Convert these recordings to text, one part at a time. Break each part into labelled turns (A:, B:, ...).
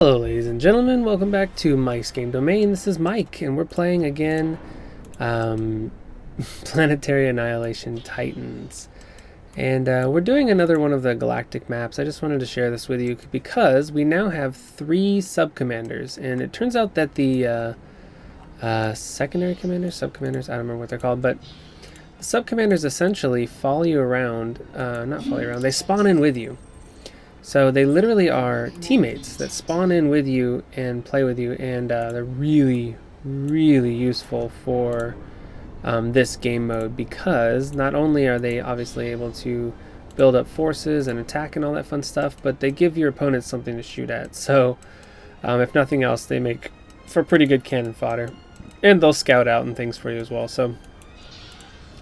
A: Hello ladies and gentlemen, welcome back to Mike's Game Domain. This is Mike and we're playing again Planetary Annihilation Titans. And we're doing another one of the galactic maps. I just wanted to share this with you because we now have 3 sub-commanders, and it turns out that the secondary commanders, sub-commanders, I don't remember what they're called, but the sub-commanders essentially follow you around, not follow you around, they spawn in with you. So they literally are teammates that spawn in with you and play with you, and they're really, really useful for this game mode because not only are they obviously able to build up forces and attack and all that fun stuff, but they give your opponents something to shoot at. So if nothing else, they make for pretty good cannon fodder, and they'll scout out and things for you as well. So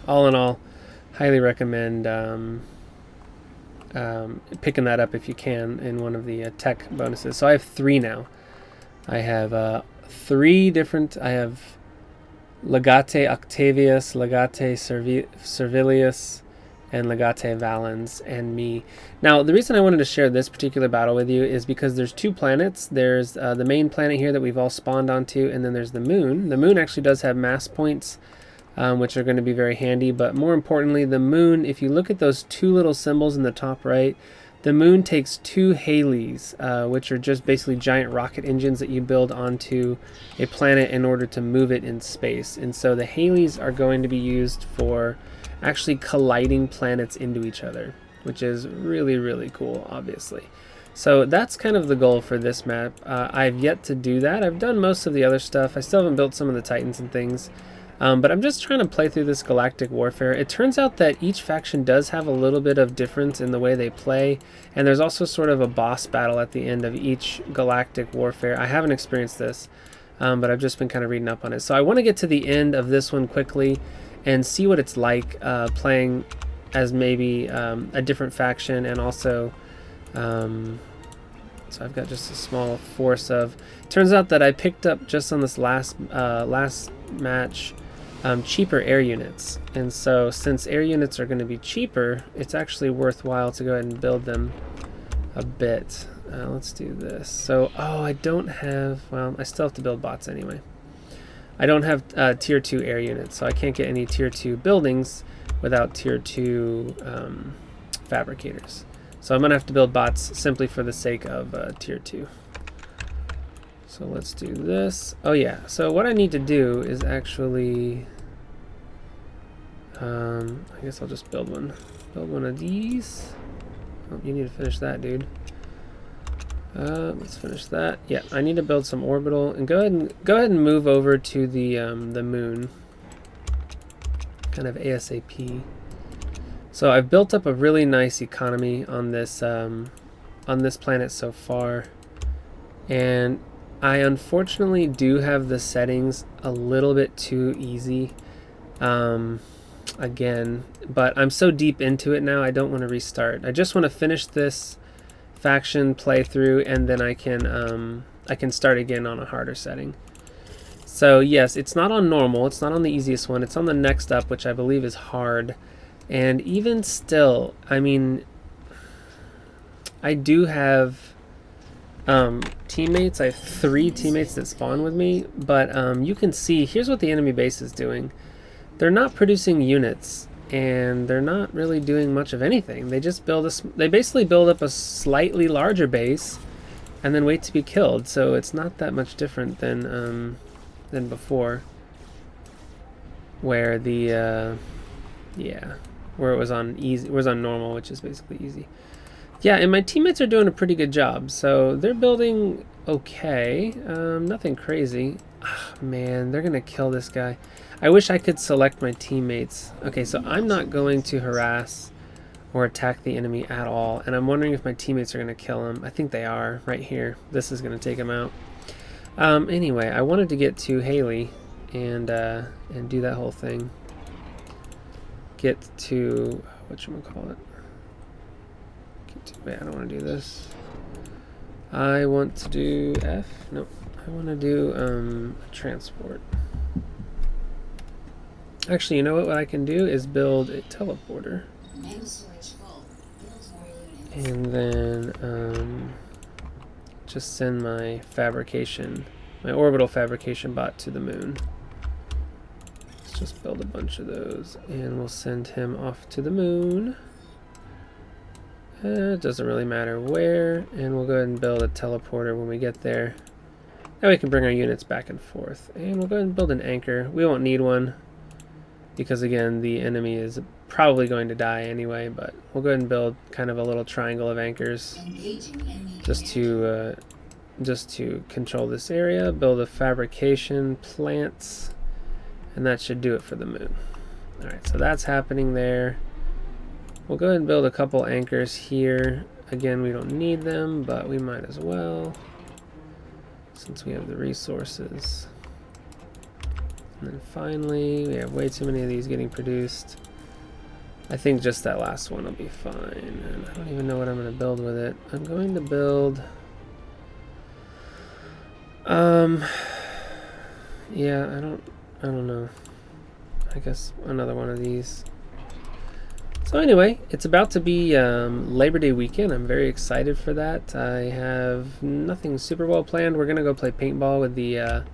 A: all in all, highly recommend picking that up if you can in one of the tech bonuses. So I have 3 now. I have 3 different. I have Legate Octavius, Legate Servilius, and Legate Valens, and me. Now, the reason I wanted to share this particular battle with you is because there's 2 planets. There's the main planet here that we've all spawned onto, and then there's the moon. The moon actually does have mass points, which are going to be very handy, but more importantly, the moon, if you look at those 2 little symbols in the top right, the moon takes 2 Haleys, which are just basically giant rocket engines that you build onto a planet in order to move it in space. And so the Haleys are going to be used for actually colliding planets into each other, which is really, really cool, obviously. So that's kind of the goal for this map. I've yet to do that. I've done most of the other stuff. I still haven't built some of the Titans and things. But I'm just trying to play through this galactic warfare. It turns out that each faction does have a little bit of difference in the way they play, and there's also sort of a boss battle at the end of each galactic warfare. I haven't experienced this, but I've just been kind of reading up on it. So I want to get to the end of this one quickly and see what it's like playing as maybe a different faction, and also so I've got just a small force of. Turns out that I picked up just on this last match cheaper air units, and so since air units are going to be cheaper, it's actually worthwhile to go ahead and build them a bit. Let's do this. So I don't have, well, I still have to build bots anyway. I don't have tier 2 air units, so I can't get any tier 2 buildings without tier 2 fabricators. So I'm gonna have to build bots simply for the sake of tier 2. So let's do this. Oh yeah, so what I need to do is actually, I guess I'll just build one. Build one of these. Oh, you need to finish that, dude. Let's finish that. Yeah, I need to build some orbital, and go ahead and move over to the moon, kind of ASAP. So I've built up a really nice economy on this planet so far, and I unfortunately do have the settings a little bit too easy again, but I'm so deep into it now I don't want to restart. I just want to finish this faction playthrough, and then I can start again on a harder setting. So yes, it's not on normal, it's not on the easiest one, it's on the next up, which I believe is hard. And even still, I mean, I do have teammates. I have 3 teammates that spawn with me, but you can see, here's what the enemy base is doing. They're not producing units, and they're not really doing much of anything. They just they basically build up a slightly larger base and then wait to be killed. So it's not that much different than before, where the where it was on easy, it was on normal, which is basically easy. Yeah, and my teammates are doing a pretty good job. So they're building okay, nothing crazy. Oh, man, they're gonna kill this guy. I wish I could select my teammates. Okay, so I'm not going to harass or attack the enemy at all, and I'm wondering if my teammates are gonna kill him. I think they are right here. This is gonna take him out. Anyway, I wanted to get to Haley and do that whole thing. Get to whatchamacallit. Wait, I don't want to do this. I want to do F. Nope. I want to do a transport. Actually, you know what I can do is build a teleporter. And then just send my orbital fabrication bot to the moon. Let's just build a bunch of those, and we'll send him off to the moon. It doesn't really matter where, and we'll go ahead and build a teleporter when we get there. Now we can bring our units back and forth, and we'll go ahead and build an anchor. We won't need one because, again, the enemy is probably going to die anyway, but we'll go ahead and build kind of a little triangle of anchors just to control this area. Build a fabrication plants, and that should do it for the moon. Alright, so that's happening there. We'll go ahead and build a couple anchors here. Again, we don't need them, but we might as well, since we have the resources. And then finally, we have way too many of these getting produced. I think just that last one will be fine. And I don't even know what I'm going to build with it. I'm going to build... yeah, I don't know. I guess another one of these. So anyway, it's about to be Labor Day weekend. I'm very excited for that. I have nothing super well planned. We're going to go play paintball with the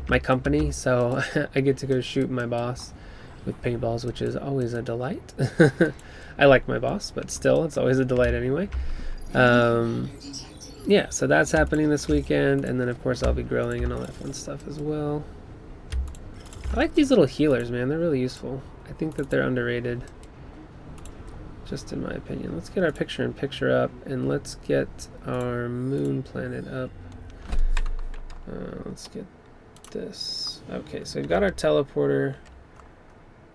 A: my company, so I get to go shoot my boss with paintballs, which is always a delight. I like my boss, but still, it's always a delight anyway. Yeah, so that's happening this weekend, and then of course I'll be grilling and all that fun stuff as well. I like these little healers, man. They're really useful. I think that they're underrated, just in my opinion. Let's get our picture-in-picture up, and let's get our moon planet up. Let's get this. Okay, so we've got our teleporter.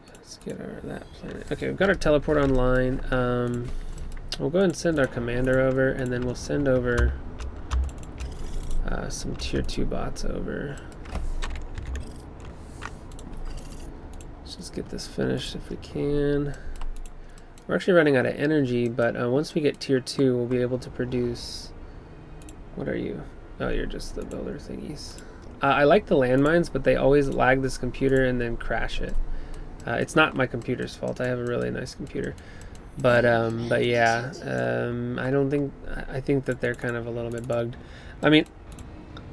A: Let's get that planet. Okay, we've got our teleporter online. We'll go ahead and send our commander over, and then we'll send over some tier 2 bots over. Let's just get this finished if we can. We're actually running out of energy, but once we get tier 2, we'll be able to produce... What are you? Oh, you're just the builder thingies. I like the landmines, but they always lag this computer and then crash it. It's not my computer's fault. I have a really nice computer. But yeah, I think that they're kind of a little bit bugged. I mean,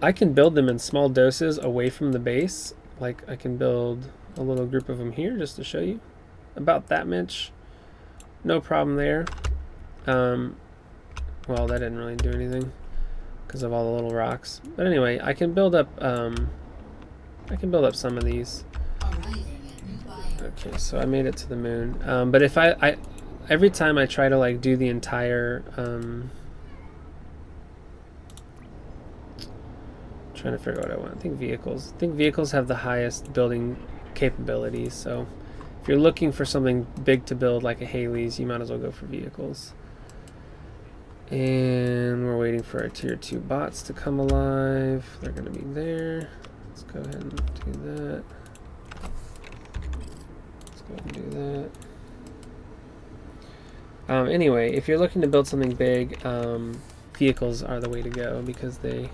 A: I can build them in small doses away from the base. Like, I can build a little group of them here just to show you. About that much. No problem there. Well, that didn't really do anything because of all the little rocks. But anyway, I can build up some of these. Okay, so I made it to the moon. But if I every time I try to like do the entire trying to figure out what I want. I think vehicles have the highest building capabilities, so if you're looking for something big to build like a Haley's, you might as well go for vehicles. And we're waiting for our tier 2 bots to come alive. They're going to be there. Let's go ahead and do that. Let's go ahead and do that. Anyway, if you're looking to build something big, vehicles are the way to go because they,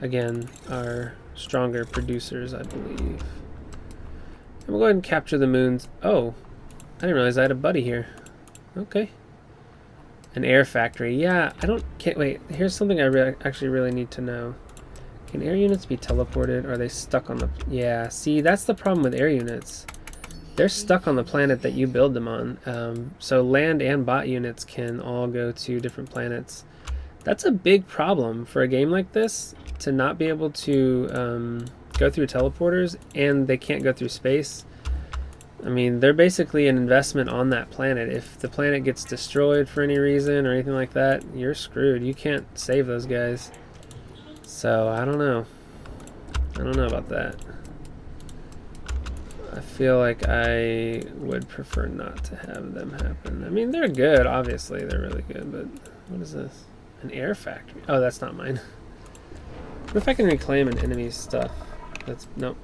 A: again, are stronger producers, I believe. And we'll go ahead and capture the moons. Oh, I didn't realize I had a buddy here. Okay. An air factory. Yeah, wait, here's something I actually really need to know. Can air units be teleported? Or are they stuck on the... Yeah, see, that's the problem with air units. They're stuck on the planet that you build them on. So land and bot units can all go to different planets. That's a big problem for a game like this, to not be able to go through teleporters, and they can't go through space. I mean, they're basically an investment on that planet. If the planet gets destroyed for any reason or anything like that, you're screwed. You can't save those guys. So, I don't know. I don't know about that. I feel like I would prefer not to have them happen. I mean, they're good, obviously. They're really good, but what is this? An air factory? Oh, that's not mine. What if I can reclaim an enemy's stuff? That's... Nope.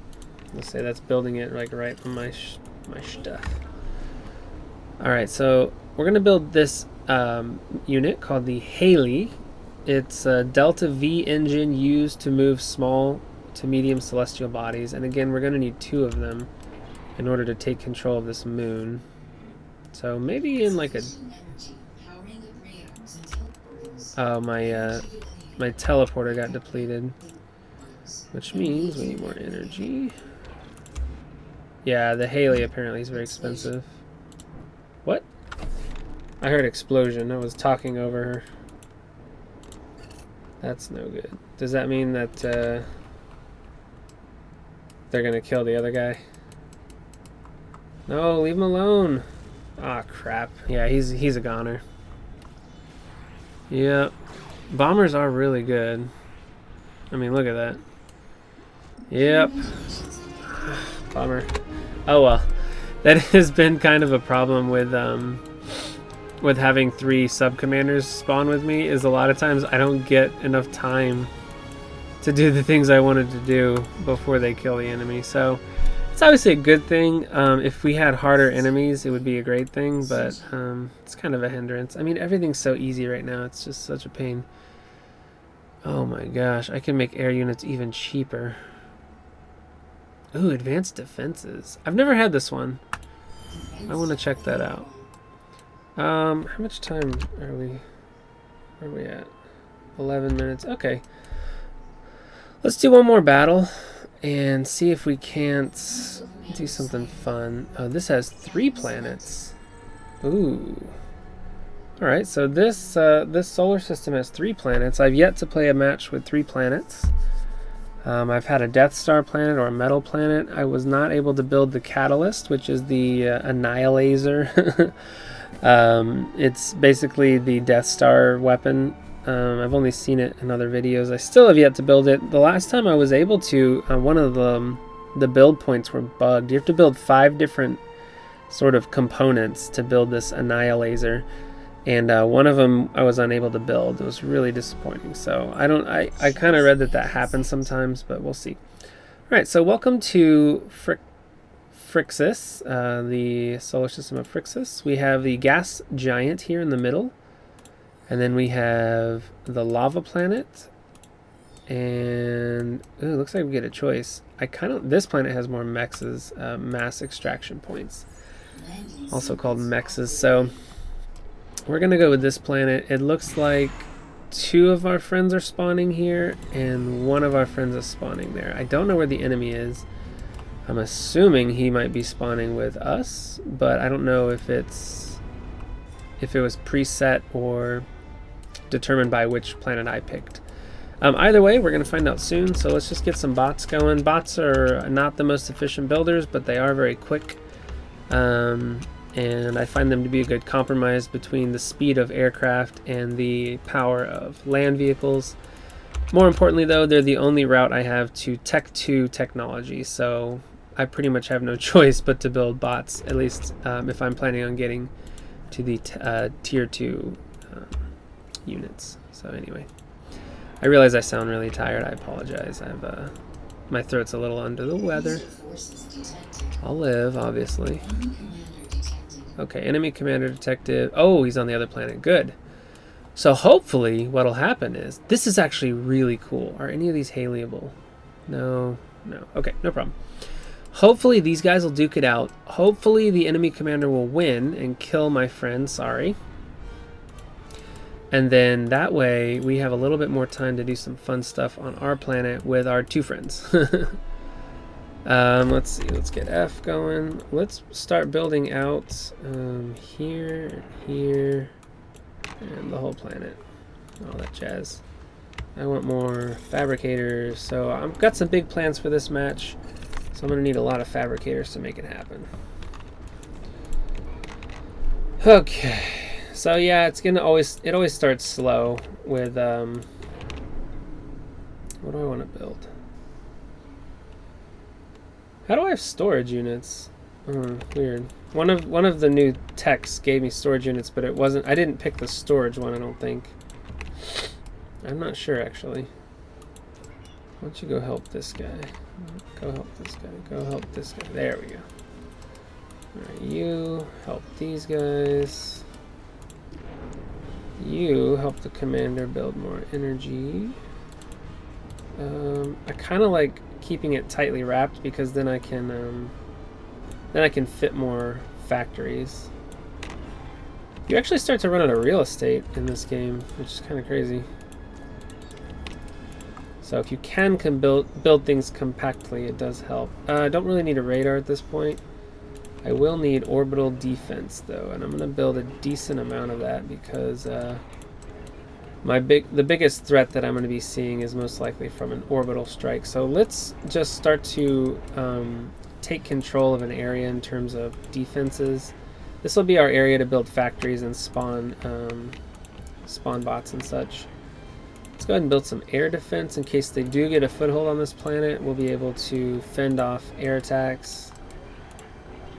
A: Let's say that's building it like right on my stuff. Alright, so we're gonna build this unit called the Haley. It's a Delta V engine used to move small to medium celestial bodies, and again we're gonna need 2 of them in order to take control of this moon. So maybe in like a... Oh, my my teleporter got depleted. Which means we need more energy. Yeah, the Haley apparently is very expensive. What? I heard explosion. I was talking over her. That's no good. Does that mean that they're gonna kill the other guy? No, leave him alone. Ah, crap. Yeah, he's a goner. Yep. Bombers are really good. I mean, look at that. Yep. Bummer. Oh well. That has been kind of a problem with having 3 sub-commanders spawn with me, is a lot of times I don't get enough time to do the things I wanted to do before they kill the enemy. So it's obviously a good thing. If we had harder enemies, it would be a great thing, but it's kind of a hindrance. I mean, everything's so easy right now. It's just such a pain. Oh my gosh, I can make air units even cheaper. Ooh, advanced defenses. I've never had this one. I want to check that out. How much time are we? Where are we at? 11 minutes. Okay. Let's do one more battle and see if we can't do something fun. Oh, this has 3 planets. Ooh. All right. So this this solar system has 3 planets. I've yet to play a match with 3 planets. I've had a Death Star planet or a metal planet. I was not able to build the Catalyst, which is the Annihilator. It's basically the Death Star weapon. I've only seen it in other videos. I still have yet to build it. The last time I was able to, one of the build points were bugged. You have to build 5 different sort of components to build this Annihilator. And one of them I was unable to build. It was really disappointing. So I kind of read that happens sometimes, but we'll see. All right, so welcome to Phrixus, the solar system of Phrixus. We have the gas giant here in the middle. And then we have the lava planet. And ooh, it looks like we get a choice. This planet has more mexes, mass extraction points. Also called mexes. So we're gonna go with this planet. It looks like 2 of our friends are spawning here and 1 of our friends is spawning there. I don't know where the enemy is. I'm assuming he might be spawning with us, but I don't know if it was preset or determined by which planet I picked. Either way, we're gonna find out soon. So let's just get some bots going. Bots are not the most efficient builders, but they are very quick. And I find them to be a good compromise between the speed of aircraft and the power of land vehicles. More importantly though, they're the only route I have to Tech 2 technology, so I pretty much have no choice but to build bots, at least if I'm planning on getting to the tier 2 units. So anyway, I realize I sound really tired. I apologize. My throat's a little under the weather. I'll live, obviously. Okay, enemy commander detected. Oh, he's on the other planet. Good. So hopefully what'll happen is, this is actually really cool. Are any of these Haleyable? No. Okay, no problem. Hopefully these guys will duke it out. Hopefully the enemy commander will win and kill my friend, sorry. And then that way we have a little bit more time to do some fun stuff on our planet with our 2 friends. Let's see, let's get F going. Let's start building out here, and the whole planet. All that jazz. I want more fabricators, so I've got some big plans for this match. So I'm going to need a lot of fabricators to make it happen. Okay, so yeah, it always starts slow with, what do I want to build? How do I have storage units? Weird. One of the new techs gave me storage units, but it wasn't. I didn't pick the storage one, I don't think. I'm not sure actually. Why don't you go help this guy? Go help this guy. Go help this guy. There we go. Alright, you help these guys. You help the commander build more energy. I kind of like keeping it tightly wrapped because then I can fit more factories. You actually start to run out of real estate in this game, which is kind of crazy. So if you can build things compactly, it does help. I don't really need a radar at this point. I will need orbital defense though, and I'm going to build a decent amount of that because the biggest threat that I'm going to be seeing is most likely from an orbital strike. So let's just start to take control of an area in terms of defenses. This will be our area to build factories and spawn bots and such. Let's go ahead and build some air defense in case they do get a foothold on this planet. We'll be able to fend off air attacks,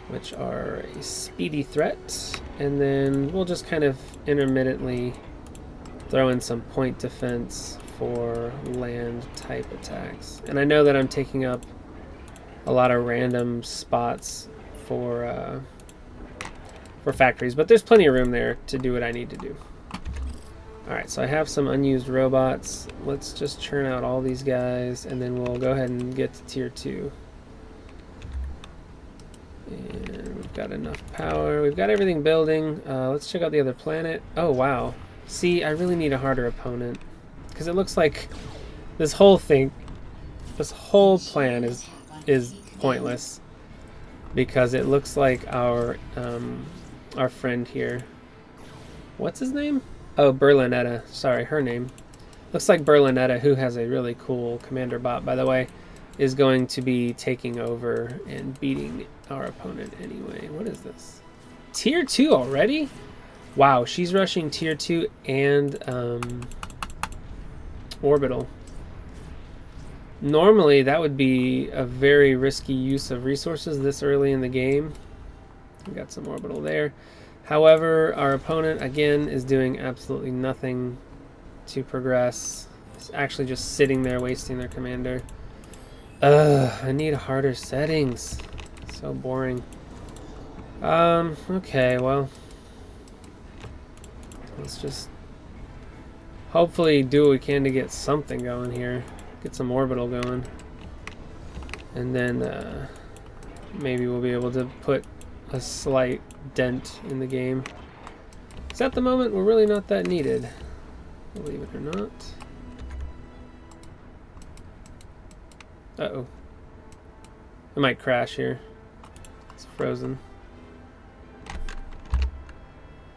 A: which are a speedy threat, and then we'll just kind of intermittently throw in some point defense for land type attacks. And I know that I'm taking up a lot of random spots for factories, but there's plenty of room there to do what I need to do. Alright, so I have some unused robots. Let's just churn out all these guys, and then we'll go ahead and get to tier 2. And we've got enough power. We've got everything building. Let's check out the other planet. Oh, wow. See, I really need a harder opponent. Because it looks like this whole thing, this whole plan is pointless. Because it looks like our friend here. What's his name? Oh, Berlinetta. Sorry, her name. Looks like Berlinetta, who has a really cool commander bot, by the way, is going to be taking over and beating our opponent anyway. What is this? Tier 2 already? Wow, she's rushing tier 2 and orbital. Normally, that would be a very risky use of resources this early in the game. We got some orbital there. However, our opponent, again, is doing absolutely nothing to progress. It's actually just sitting there wasting their commander. I need harder settings. So boring. Okay, well. Let's just hopefully do what we can to get something going here. Get some orbital going. And then maybe we'll be able to put a slight dent in the game. Because at the moment, we're really not that needed. Believe it or not. Uh-oh. It might crash here. It's frozen.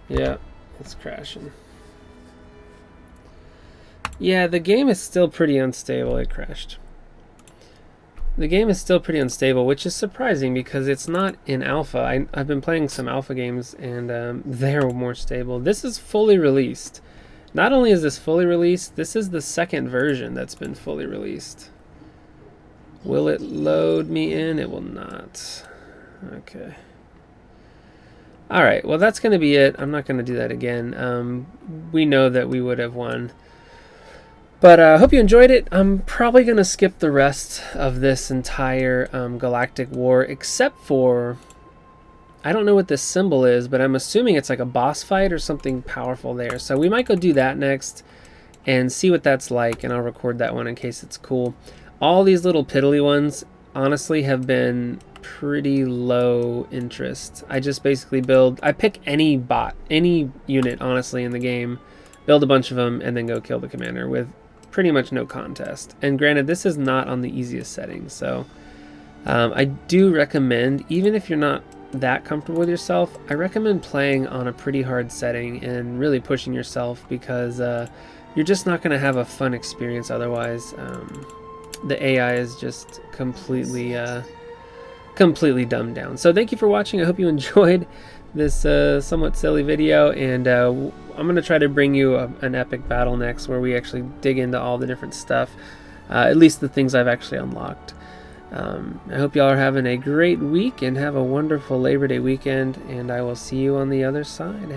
A: Yeah, it's crashing. Yeah, the game is still pretty unstable. It crashed. The game is still pretty unstable, which is surprising because it's not in alpha. I've been playing some alpha games and they're more stable. This is fully released. Not only is this fully released, this is the second version that's been fully released. Will it load me in? It will not. Okay. Alright, well that's going to be it. I'm not going to do that again. We know that we would have won. But I hope you enjoyed it. I'm probably going to skip the rest of this entire galactic war, except for, I don't know what this symbol is, but I'm assuming it's like a boss fight or something powerful there. So we might go do that next and see what that's like, and I'll record that one in case it's cool. All these little piddly ones, honestly, have been pretty low interest. I just basically I pick any bot, any unit, honestly, in the game, build a bunch of them, and then go kill the commander with pretty much no contest. And granted, this is not on the easiest settings, so I do recommend, even if you're not that comfortable with yourself, I recommend playing on a pretty hard setting and really pushing yourself, because you're just not going to have a fun experience otherwise. The AI is just completely dumbed down. So thank you for watching. I hope you enjoyed this somewhat silly video, and I'm going to try to bring you an epic battle next where we actually dig into all the different stuff, at least the things I've actually unlocked. I hope y'all are having a great week and have a wonderful Labor Day weekend, and I will see you on the other side.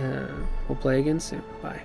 A: We'll play again soon. Bye.